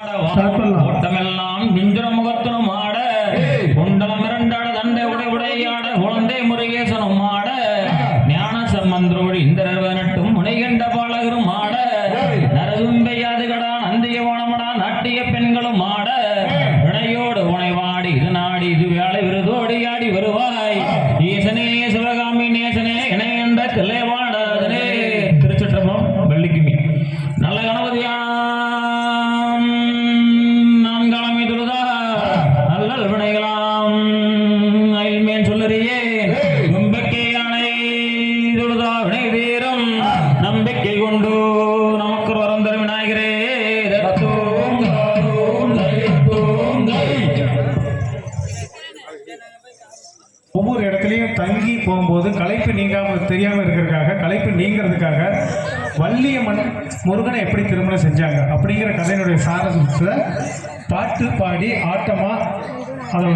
ஓட்டமெல்லாம் மிஞ்சுர முகத்தினும் ஆட குண்டலம் இரண்டாட தண்டை உடை உடையாட குழந்தை முருகேசனும் ஆட ஞான சம்பந்தரோடு இந்திரவனட்டும் முனைகண்ட பாலகரும் ஆட நரதும்பையாது கடா நந்திய ஓணமடா நாட்டிய பெண்களும் ஆட வினையோடு உனைவாடி இது நாடி இது வேலை விருதோடி ஆடி வருவாய் ஈசனே சிவகாமி நேசனே இணை என்ற கிளைவாடனே. திருச்சிற்றம்பலம். வெள்ளிக்குமி. நல்ல கணபதியா நம்பிக்கை கொண்டு நமக்கு வரம் தரும் விநாயகரே. ஒவ்வொரு இடத்துலையும் தங்கி போகும்போது களைப்பு நீங்காமல் தெரியாமல் இருக்கிறதுக்காக களைப்பு நீங்கிறதுக்காக வள்ளியம்மன் முருகனை எப்படி திருமணம் செஞ்சாங்க அப்படிங்கிற கதையினுடைய சாரத்தில் பாட்டு பாடி ஆட்டமாக அதை